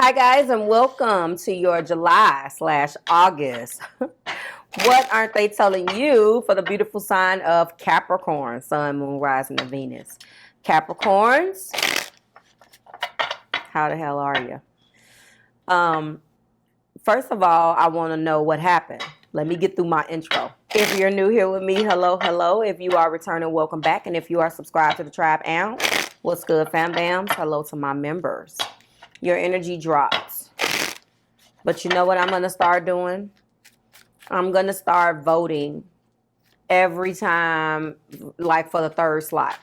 Hi guys, and welcome to your July/August. What aren't they telling you for the beautiful sign of Capricorn, Sun, Moon, Rising, and Venus? Capricorns, how the hell are you? First of all, I want to know what happened. Let me get through my intro. If you're new here with me, hello, hello. If you are returning, welcome back. And if you are subscribed to the tribe, what's good, fam bams? Hello to my members. Your energy drops. But you know what I'm going to start doing? I'm going to start voting every time, like for the third slot.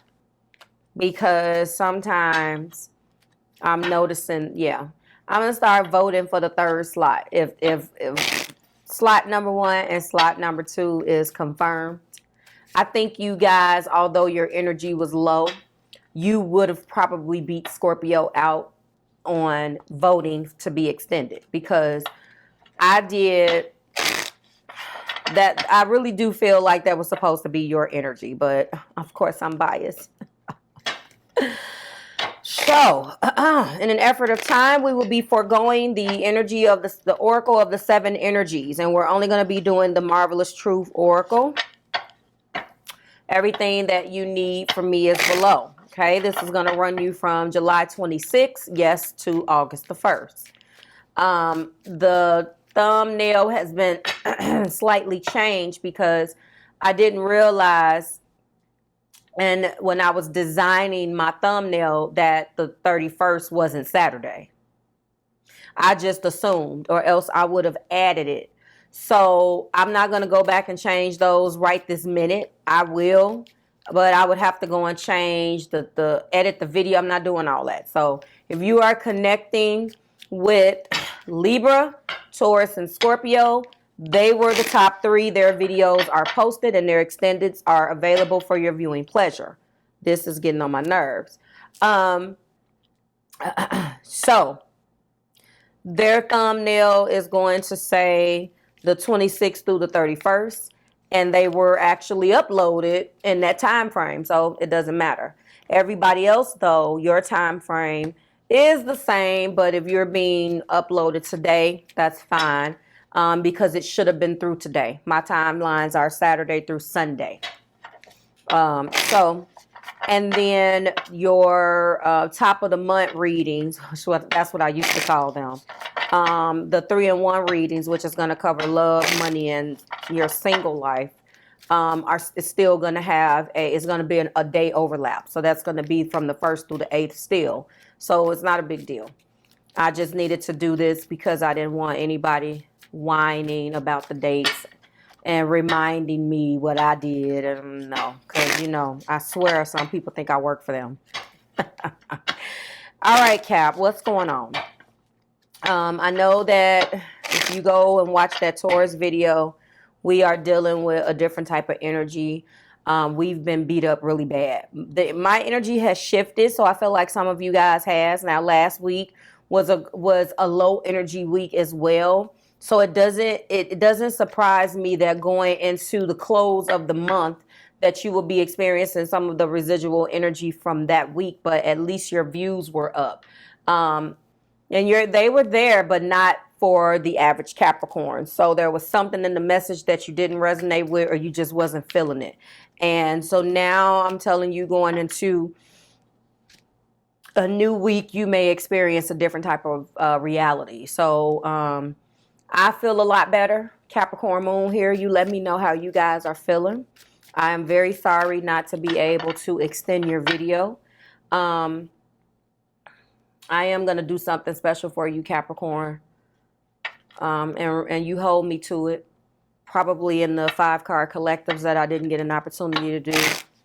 Because sometimes I'm noticing, I'm going to start voting for the third slot. If slot number 1 and slot number 2 is confirmed, I think you guys, although your energy was low, you would have probably beat Scorpio out on voting to be extended, because I did that. I really do feel like that was supposed to be your energy, but of course I'm biased. So, in an effort of time, we will be foregoing the energy of the Oracle of the 7 energies, and we're only going to be doing the Marvelous Truth Oracle. Everything that you need from me is below. Okay, this is going to run you from July 26th, yes, to August the 1st. The thumbnail has been slightly changed because I didn't realize, and when I was designing my thumbnail, that the 31st wasn't Saturday. I just assumed, or else I would have added it. So I'm not going to go back and change those right this minute. I will, but I would have to go and change edit the video. I'm not doing all that. So if you are connecting with Libra, Taurus, and Scorpio, they were the top 3. Their videos are posted and their extendeds are available for your viewing pleasure. This is getting on my nerves. So their thumbnail is going to say the 26th through the 31st, and they were actually uploaded in that time frame, so it doesn't matter. Everybody else, though, your time frame is the same, but if you're being uploaded today, that's fine, because it should have been through today. My timelines are Saturday through Sunday. And then your top of the month readings, that's what I used to call them. The 3-in-1 readings, which is going to cover love, money, and your single life, is still going to have it's going to be a day overlap. So that's going to be from the 1st through the 8th still. So it's not a big deal. I just needed to do this because I didn't want anybody whining about the dates and reminding me what I did. And no, because, I swear some people think I work for them. All right, Cap, what's going on? I know that if you go and watch that Taurus video, we are dealing with a different type of energy. We've been beat up really bad. My energy has shifted, so I feel like some of you guys has. Now, last week was a low energy week as well. So it doesn't surprise me that going into the close of the month that you will be experiencing some of the residual energy from that week, but at least your views were up. And they were there, but not for the average Capricorn. So there was something in the message that you didn't resonate with, or you just wasn't feeling it. And so now I'm telling you, going into a new week, you may experience a different type of reality. So I feel a lot better. Capricorn Moon here. You let me know how you guys are feeling. I am very sorry not to be able to extend your video. I am going to do something special for you, Capricorn. And you hold me to it. Probably in the 5-card collectives that I didn't get an opportunity to do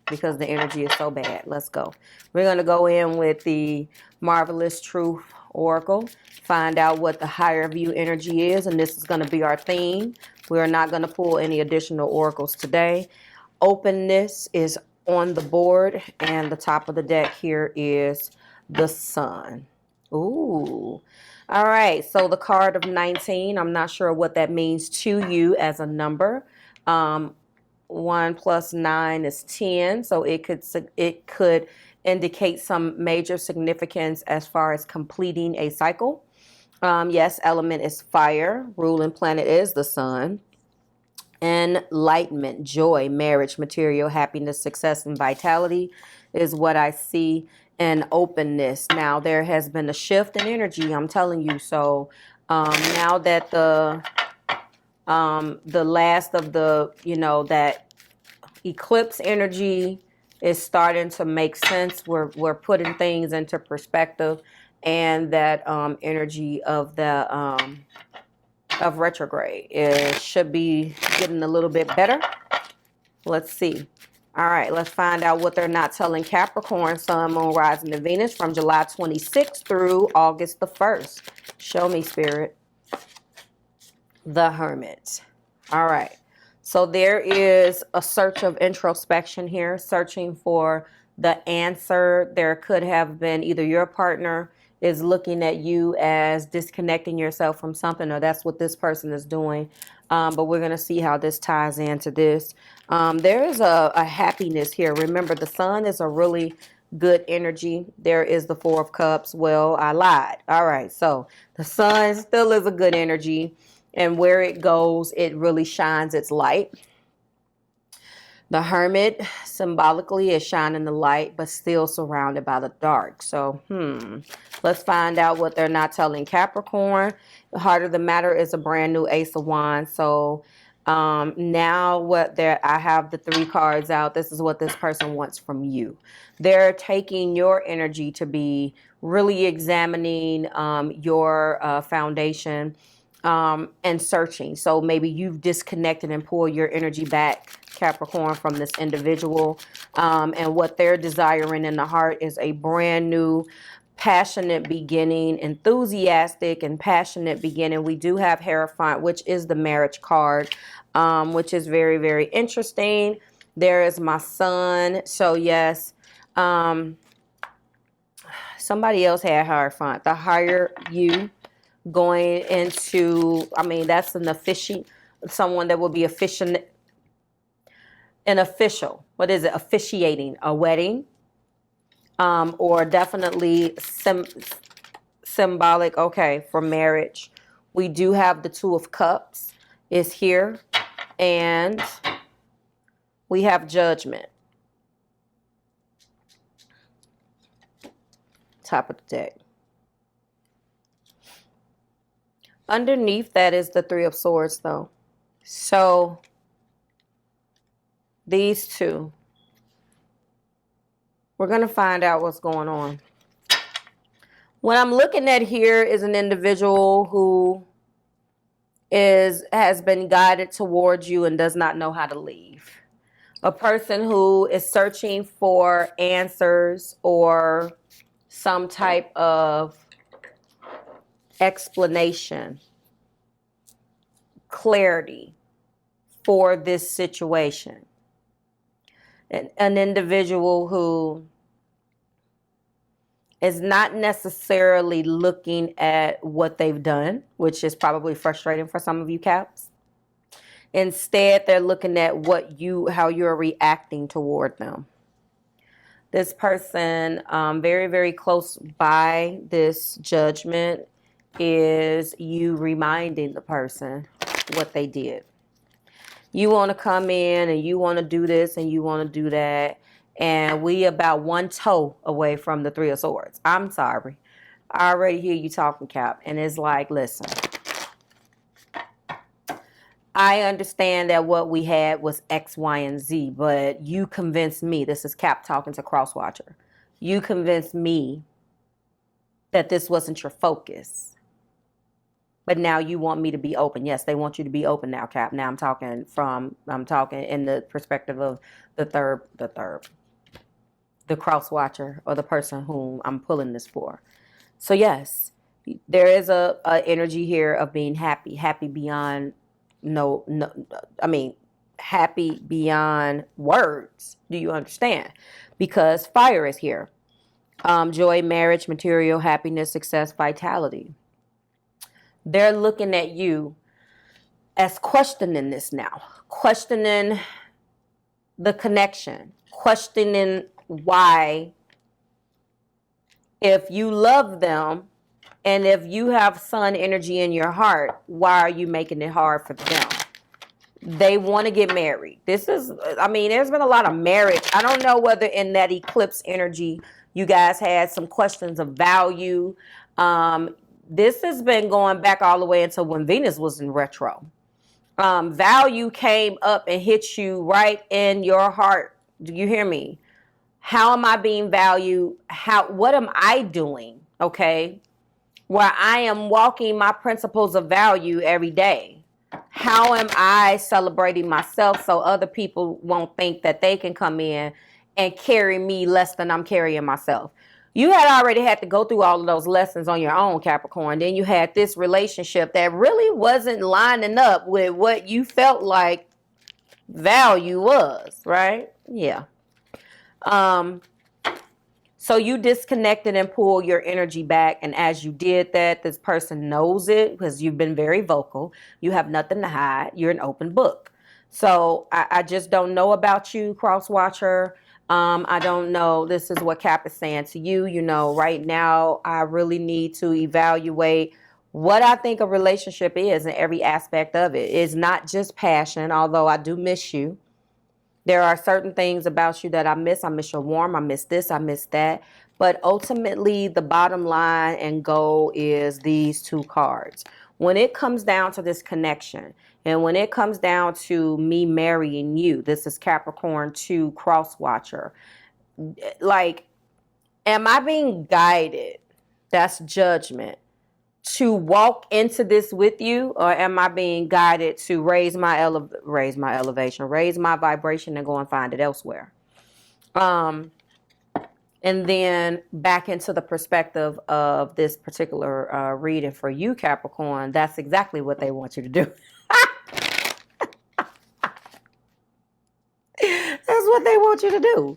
because the energy is so bad. Let's go. We're going to go in with the Marvelous Truth Oracle. Find out what the higher view energy is. And this is going to be our theme. We are not going to pull any additional oracles today. Openness is on the board. And the top of the deck here is the Sun. Ooh. All right, so the card of 19, I'm not sure what that means to you as a number. 1 + 9 is 10, so it could indicate some major significance as far as completing a cycle. Yes, element is fire. Ruling planet is the sun. Enlightenment, joy, marriage, material, happiness, success, and vitality is what I see. And openness. Now there has been a shift in energy, I'm telling you. So now that the last of the, that eclipse energy is starting to make sense. We're putting things into perspective, and that energy of the of retrograde, it should be getting a little bit better. Let's see. All right, let's find out what they're not telling Capricorn, Sun, Moon, Rising, and Venus from July 26th through August the 1st. Show me, Spirit. The Hermit. All right. So there is a search of introspection here, searching for the answer. There could have been either your partner is looking at you as disconnecting yourself from something, or that's what this person is doing. But we're going to see how this ties into this. There is a happiness here. Remember, the sun is a really good energy. There is the Four of Cups. Well, I lied. All right. So the sun still is a good energy. And where it goes, it really shines its light. The Hermit symbolically is shining the light, but still surrounded by the dark. So, let's find out what they're not telling Capricorn. The heart of the matter is a brand new Ace of Wands. So, now I have the 3 cards out. This is what this person wants from you. They're taking your energy to be really examining your foundation. And searching. So maybe you've disconnected and pulled your energy back, Capricorn, from this individual. And what they're desiring in the heart is a brand new, passionate beginning, enthusiastic and passionate beginning. We do have Hierophant, which is the marriage card, which is very, very interesting. There is my sun. So yes, somebody else had Hierophant. The higher you going into, that's an official, someone that will be officiating a wedding, or definitely symbolic, okay, for marriage. We do have the Two of Cups is here, and we have Judgment. Top of the deck. Underneath that is the Three of Swords, though. So these two, we're going to find out what's going on. What I'm looking at here is an individual who has been guided towards you and does not know how to leave. A person who is searching for answers or some type of explanation, clarity for this situation. An individual who is not necessarily looking at what they've done, which is probably frustrating for some of you Caps. Instead, they're looking at how you're reacting toward them. This person, very, very close by this Judgment, is you reminding the person what they did. You want to come in and you want to do this and you want to do that. And we about one toe away from the Three of Swords. I'm sorry. I already hear you talking, Cap. And it's like, listen, I understand that what we had was X, Y, and Z, but you convinced me. This is Cap talking to Crosswatcher. You convinced me that this wasn't your focus. But now you want me to be open. Yes, they want you to be open now, Cap. Now I'm talking in the perspective of the cross-watcher, or the person whom I'm pulling this for. So yes, there is a energy here of being happy beyond happy beyond words. Do you understand? Because fire is here. Joy, marriage, material, happiness, success, vitality. They're looking at you as questioning this now, questioning the connection, questioning why, if you love them, And if you have sun energy in your heart, why are you making it hard for them? They want to get married. This is, I mean, there's been a lot of marriage. I don't know whether in that eclipse energy, you guys had some questions of value. This has been going back all the way until when Venus was in retro. Value came up and hit you right in your heart. Do you hear me? How am I being valued? What am I doing? Okay. Where I am walking my principles of value every day. How am I celebrating myself so other people won't think that they can come in and carry me less than I'm carrying myself? You had already had to go through all of those lessons on your own, Capricorn. Then you had this relationship that really wasn't lining up with what you felt like value was, right? Yeah. So you disconnected and pulled your energy back. And as you did that, this person knows it because you've been very vocal. You have nothing to hide. You're an open book. So I just don't know about you, cross watcher. I don't know. This is what Cap is saying to you. You know, right now, I really need to evaluate what I think a relationship is in every aspect of it. It's not just passion, although I do miss you. There are certain things about you that I miss. I miss your warmth. I miss this. I miss that. But ultimately, the bottom line and goal is these two cards. When it comes down to this connection, and when it comes down to me marrying you, this is Capricorn 2 cross watcher. Like, am I being guided? That's judgment. To walk into this with you, or am I being guided to raise my elevation, raise my vibration, and go and find it elsewhere? And then back into the perspective of this particular reading for you, Capricorn, that's exactly what they want you to do. That's what they want you to do.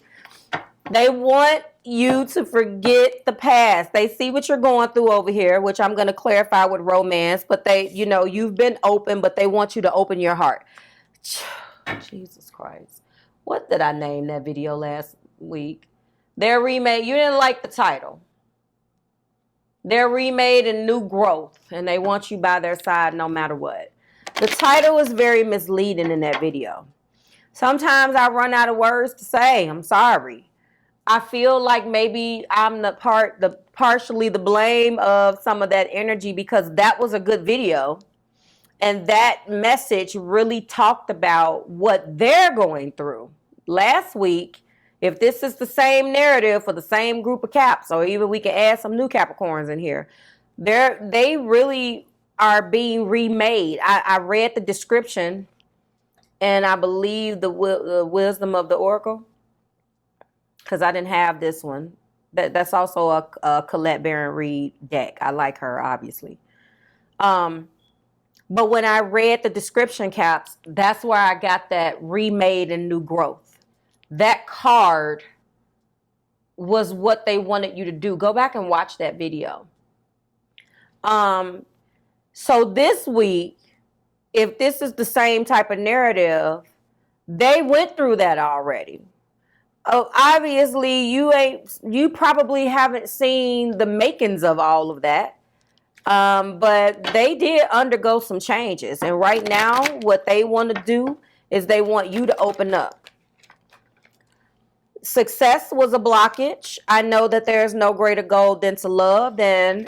They want you to forget the past. They see what you're going through over here, which I'm going to clarify with romance, but they, you know, you've been open, but they want you to open your heart. Jesus Christ. What did I name that video last week? Their remade. You didn't like the title. They're remade in new growth, and they want you by their side no matter what. The title is very misleading in that video. Sometimes I run out of words to say. I'm sorry. I feel like maybe I'm partially the blame of some of that energy, because that was a good video. And that message really talked about what they're going through. Last week, if this is the same narrative for the same group of Caps, or even we can add some new Capricorns in here, they really are being remade. I read the description, and I believe the wisdom of the Oracle, because I didn't have this one. That's also a Colette Baron Reed deck. I like her, obviously. But when I read the description, Caps, that's where I got that remade and new growth. That card was what they wanted you to do. Go back and watch that video. So this week, if this is the same type of narrative, they went through that already. Oh, obviously, you probably haven't seen the makings of all of that. But they did undergo some changes. And right now, what they want to do is they want you to open up. Success was a blockage. I know that there's no greater goal than to love. Then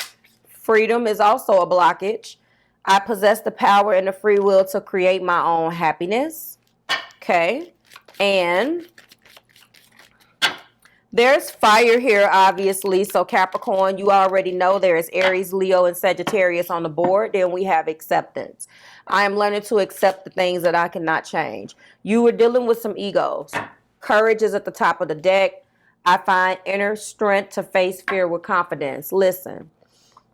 freedom is also a blockage. I possess the power and the free will to create my own happiness. Okay. And there's fire here, obviously. So Capricorn, you already know there is Aries, Leo, and Sagittarius on the board. Then we have acceptance. I am learning to accept the things that I cannot change. You were dealing with some egos. Courage is at the top of the deck. I find inner strength to face fear with confidence. Listen,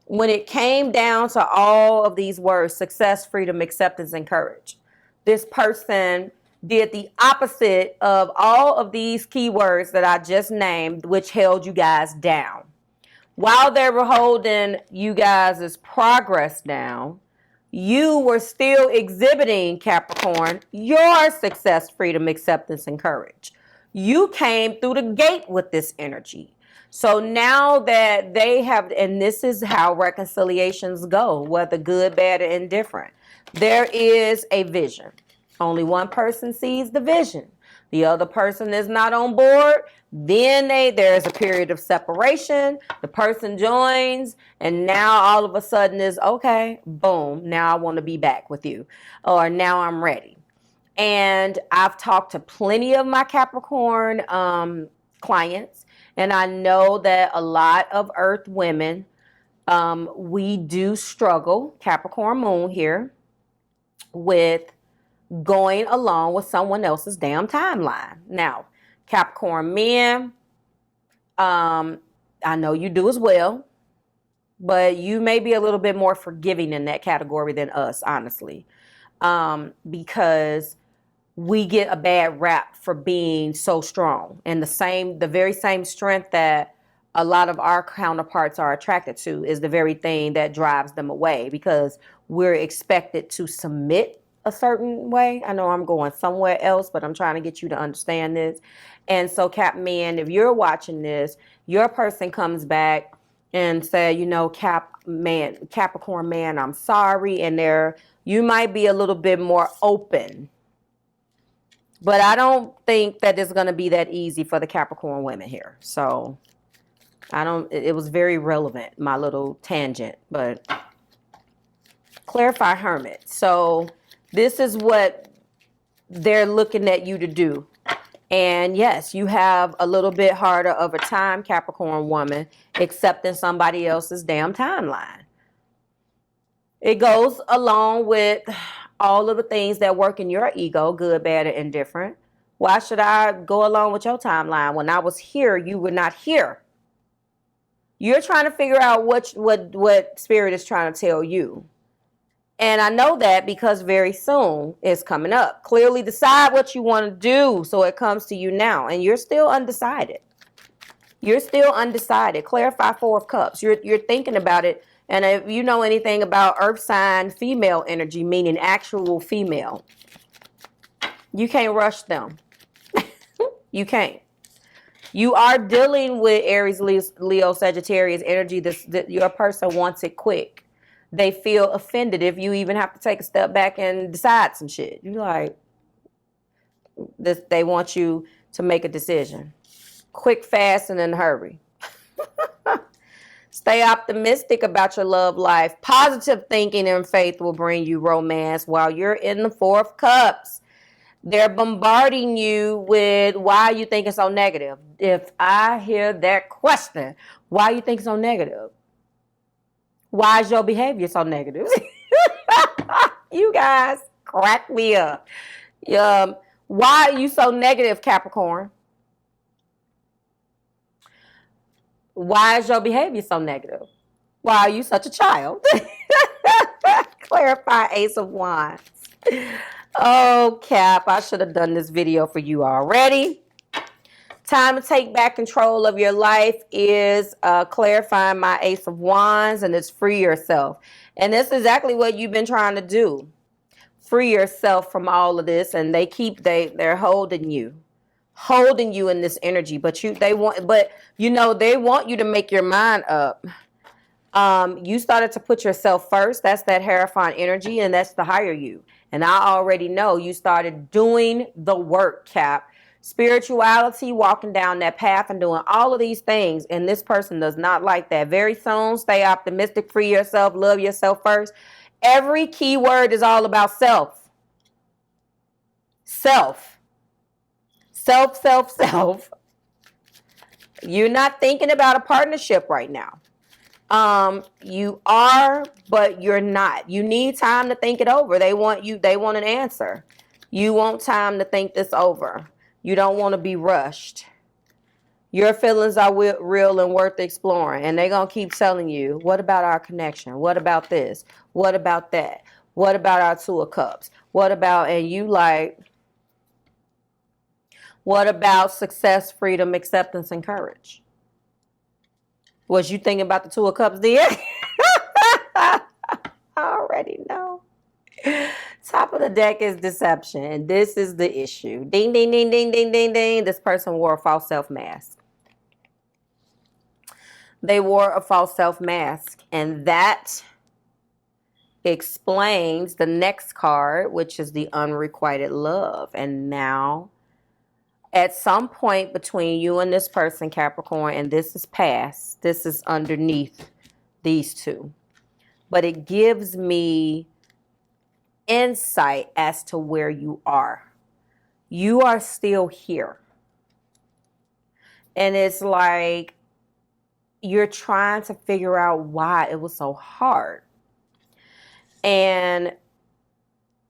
when it came down to all of these words, success, freedom, acceptance, and courage, this person did the opposite of all of these keywords that I just named, which held you guys down. While they were holding you guys' progress down, you were still exhibiting, Capricorn, your success, freedom, acceptance, and courage. You came through the gate with this energy. So now that they have, and this is how reconciliations go, whether good, bad, or indifferent. There is a vision. Only one person sees the vision. The other person is not on board. Then there's a period of separation. The person joins, and now all of a sudden is, okay, boom, now I want to be back with you. Or now I'm ready. And I've talked to plenty of my Capricorn clients, and I know that a lot of Earth women, we do struggle, Capricorn moon here, with going along with someone else's damn timeline. Now, Capricorn men, I know you do as well, but you may be a little bit more forgiving in that category than us, honestly, because we get a bad rap for being so strong, and the very same strength that a lot of our counterparts are attracted to is the very thing that drives them away, because we're expected to submit a certain way. I know I'm going somewhere else, but I'm trying to get you to understand this. And so, Cap man, if you're watching this, your person comes back and say, you know, Capricorn man, I'm sorry, and you might be a little bit more open. But I don't think that it's going to be that easy for the Capricorn women here. So it was very relevant, my little tangent, but clarify Hermit. So this is what they're looking at you to do. And yes, you have a little bit harder of a time, Capricorn woman, accepting somebody else's damn timeline. It goes along with all of the things that work in your ego, good, bad, or indifferent. Why should I go along with your timeline? When I was here, you were not here. You're trying to figure out what spirit is trying to tell you. And I know that because very soon it's coming up. Clearly decide what you want to do, so it comes to you now. And you're still undecided. You're still undecided. Clarify Four of Cups. You're thinking about it. And if you know anything about earth sign female energy, meaning actual female, you can't rush them. You can't. You are dealing with Aries, Leo, Sagittarius energy. Your person wants it quick. They feel offended if you even have to take a step back and decide some shit. You're like, they want you to make a decision. Quick, fast, and in a hurry. Stay optimistic about your love life. Positive thinking and faith will bring you romance while you're in the Four of Cups. They're bombarding you with, why you think it's so negative? If I hear that question, why you think it's so negative? Why is your behavior so negative? You guys crack me up. Why are you so negative, Capricorn? Why is your behavior so negative? Why are you such a child? Clarify Ace of Wands. Oh, Cap, I should have done this video for you already. Time to take back control of your life is clarifying my Ace of Wands, and it's free yourself. And this is exactly what you've been trying to do. Free yourself from all of this, and they're holding you. Holding you in this energy, but they want you to make your mind up. You started to put yourself first. That's that Hierophant energy, and that's the higher you. And I already know you started doing the work, Cap. Spirituality, walking down that path and doing all of these things, and this person does not like that. Very soon, stay optimistic, free yourself, love yourself first. Every key word is all about self. Self. Self, self, self. You're not thinking about a partnership right now. You are, but you're not. You need time to think it over. They want an answer. You want time to think this over. You don't want to be rushed. Your feelings are real and worth exploring. And they're going to keep telling you, what about our connection? What about this? What about that? What about our Two of Cups? And you like, what about success, freedom, acceptance, and courage? Was you thinking about the Two of Cups there? I already know. Top of the deck is deception. And this is the issue. Ding, ding, ding, ding, ding, ding, ding. This person wore a false self mask. They wore a false self mask, and that explains the next card, which is the unrequited love. And now, at some point between you and this person, Capricorn, and this is past, this is underneath these two, but it gives me insight as to where you are. You are still here. And it's like you're trying to figure out why it was so hard. And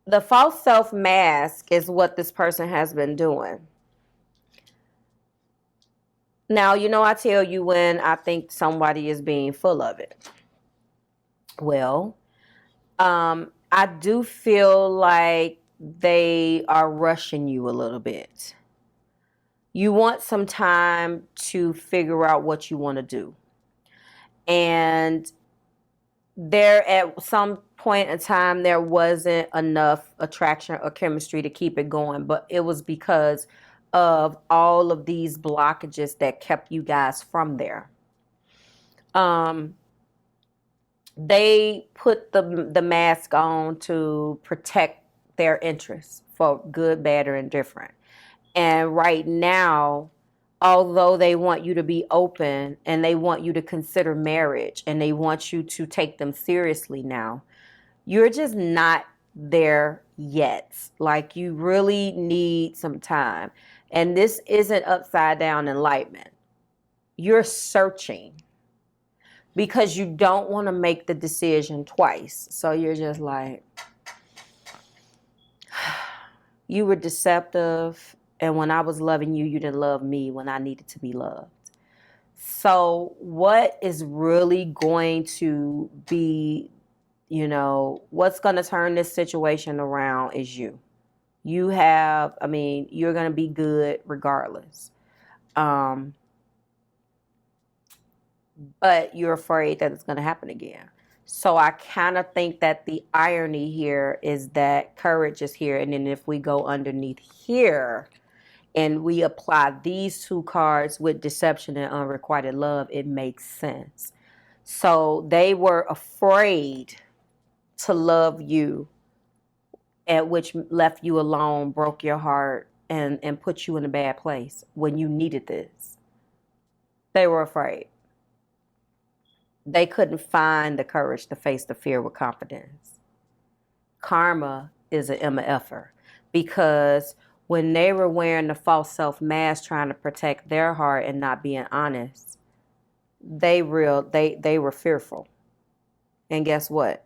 the false self mask is what this person has been doing. Now, you know, I tell you when I think somebody is being full of it. Well, I do feel like they are rushing you a little bit. You want some time to figure out what you want to do. And there, at some point in time, there wasn't enough attraction or chemistry to keep it going, but it was because of all of these blockages that kept you guys from there. They put the mask on to protect their interests for good, bad, or indifferent. And right now, although they want you to be open and they want you to consider marriage and they want you to take them seriously now, you're just not there yet. Like, you really need some time. And this isn't upside down enlightenment. You're searching because you don't want to make the decision twice. So you're just like, you were deceptive. And when I was loving you, you didn't love me when I needed to be loved. So what is really going to be, you know, what's going to turn this situation around is you. You have, I mean, you're going to be good regardless. But you're afraid that it's going to happen again. So I kind of think that the irony here is that courage is here. And then if we go underneath here and we apply these two cards with deception and unrequited love, it makes sense. So they were afraid to love you, at which left you alone, broke your heart, and put you in a bad place when you needed this. They were afraid. They couldn't find the courage to face the fear with confidence. Karma is an MFer, because when they were wearing the false self mask trying to protect their heart and not being honest, they were fearful. And guess what?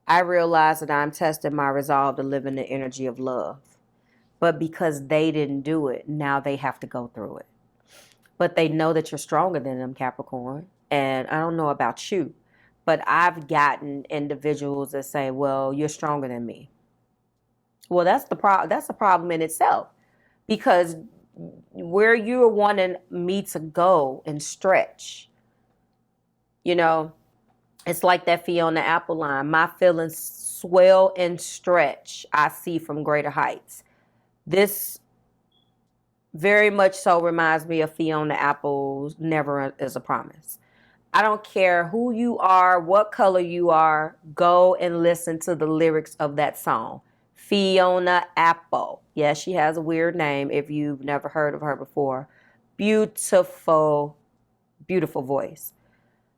I realized that I'm testing my resolve to live in the energy of love. But because they didn't do it, now they have to go through it. But they know that you're stronger than them, Capricorn. And I don't know about you, but I've gotten individuals that say, well, you're stronger than me. Well, that's a problem in itself, because where you're wanting me to go and stretch, you know, it's like that Fiona Apple line. My feelings swell and stretch. I see from greater heights. This very much so reminds me of Fiona Apple's Never Is a Promise. I don't care who you are, what color you are, go and listen to the lyrics of that song. Fiona Apple. Yes, she has a weird name if you've never heard of her before. Beautiful, beautiful voice.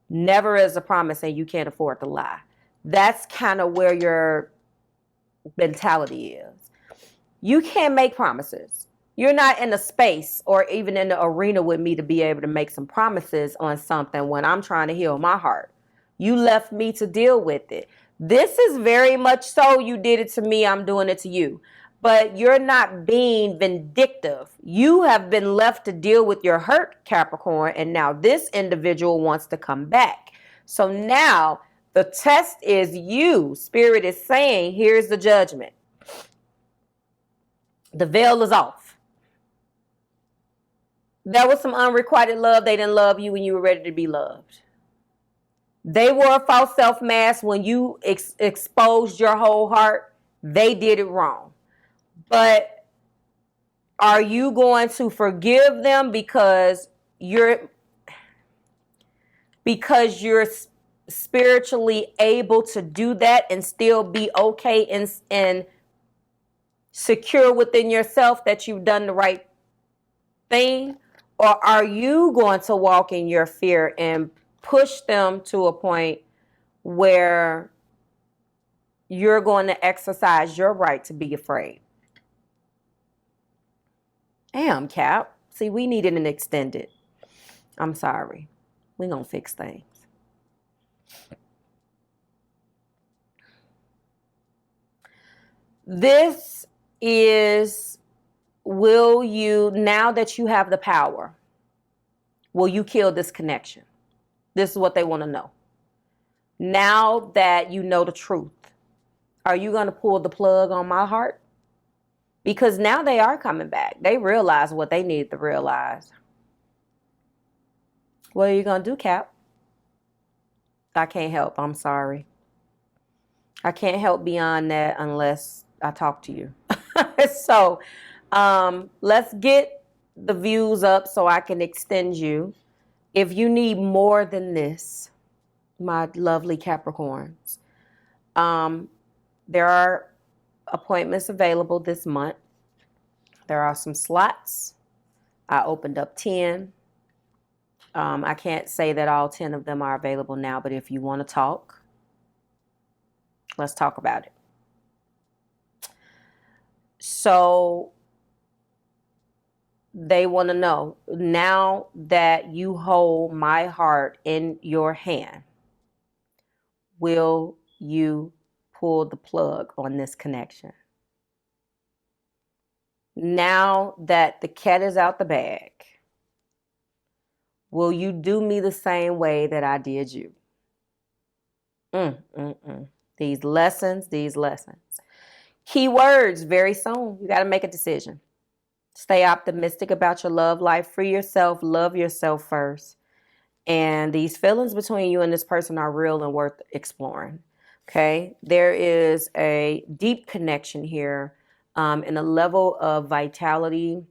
Never is a promise, and you can't afford to lie. That's kind of where your mentality is. You can't make promises. You're not in a space or even in the arena with me to be able to make some promises on something when I'm trying to heal my heart. You left me to deal with it. This is very much so, you did it to me, I'm doing it to you. But you're not being vindictive. You have been left to deal with your hurt, Capricorn, and now this individual wants to come back. So now the test is you. Spirit is saying, here's the judgment. The veil is off. There was some unrequited love. They didn't love you when you were ready to be loved. They wore a false self mask when you exposed your whole heart. They did it wrong. But are you going to forgive them because because you're spiritually able to do that and still be okay and secure within yourself that you've done the right thing? Or are you going to walk in your fear and push them to a point where you're going to exercise your right to be afraid? Damn, Cap. See, we needed an extended. I'm sorry. We're going to fix things. This is, will you, now that you have the power, will you kill this connection? This is what they want to know. Now that you know the truth, are you going to pull the plug on my heart? Because now they are coming back. They realize what they needed to realize. What are you going to do, Cap? I can't help. I'm sorry. I can't help beyond that unless I talk to you. So let's get the views up so I can extend you. If you need more than this, my lovely Capricorns, there are appointments available this month. There are some slots. I opened up 10. I can't say that all 10 of them are available now, but if you want to talk, let's talk about it. So they want to know, now that you hold my heart in your hand, will you pull the plug on this connection? Now that the cat is out the bag, will you do me the same way that I did you? These lessons. Keywords very soon. You got to make a decision. Stay optimistic about your love life. Free yourself. Love yourself first. And these feelings between you and this person are real and worth exploring. Okay? There is a deep connection here, and a level of vitality,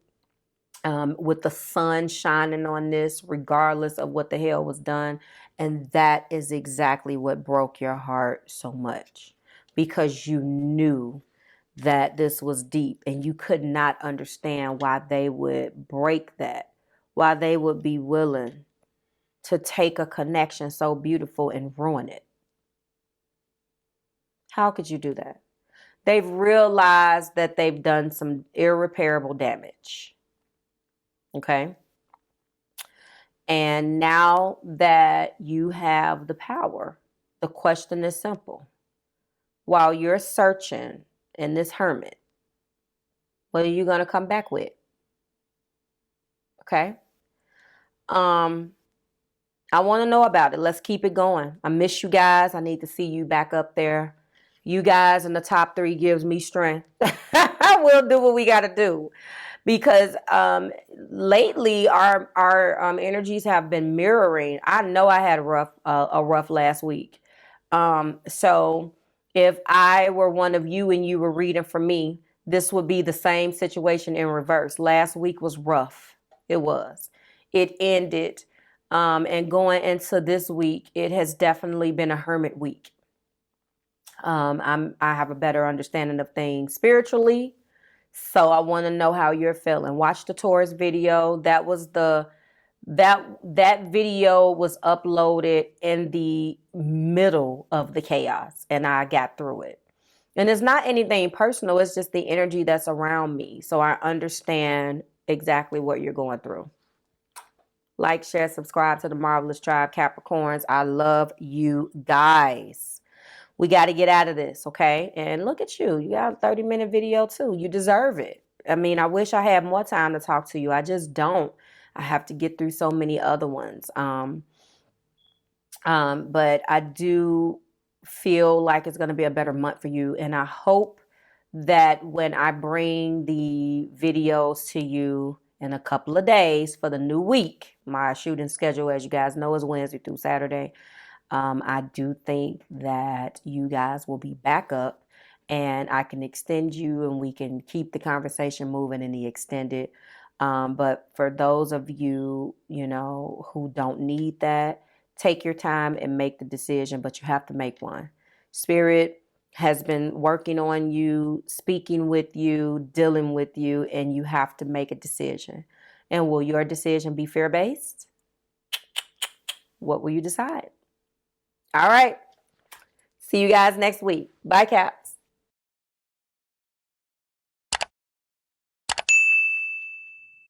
with the sun shining on this, regardless of what the hell was done. And that is exactly what broke your heart so much, because you knew that this was deep and you could not understand why they would break that, why they would be willing to take a connection so beautiful and ruin it. How could you do that? They've realized that they've done some irreparable damage. Okay? And now that you have the power, the question is simple. While you're searching in this hermit, what are you going to come back with? Okay? I want to know about it. Let's keep it going. I miss you guys. I need to see you back up there. You guys in the top 3 gives me strength. We'll do what we got to do. Because lately our energies have been mirroring. I know I had a rough last week. So if I were one of you and you were reading for me, this would be the same situation in reverse. Last week was rough. It was. It ended. And going into this week, it has definitely been a hermit week. I have a better understanding of things spiritually. So I want to know how you're feeling. Watch the Taurus video. That was that video was uploaded in the middle of the chaos, and I got through it. And it's not anything personal. It's just the energy that's around me. So I understand exactly what you're going through. Like, share, subscribe to the Marvelous Tribe, Capricorns. I love you guys. We got to get out of this, okay? And look at you. You got a 30-minute video, too. You deserve it. I mean, I wish I had more time to talk to you. I just don't. I have to get through so many other ones. But I do feel like it's going to be a better month for you. And I hope that when I bring the videos to you in a couple of days for the new week, my shooting schedule, as you guys know, is Wednesday through Saturday. I do think that you guys will be back up and I can extend you and we can keep the conversation moving in the extended. But for those of you, who don't need that, take your time and make the decision, but you have to make one. Spirit has been working on you, speaking with you, dealing with you, and you have to make a decision. And will your decision be fear-based? What will you decide? All right. See you guys next week. Bye, Cap.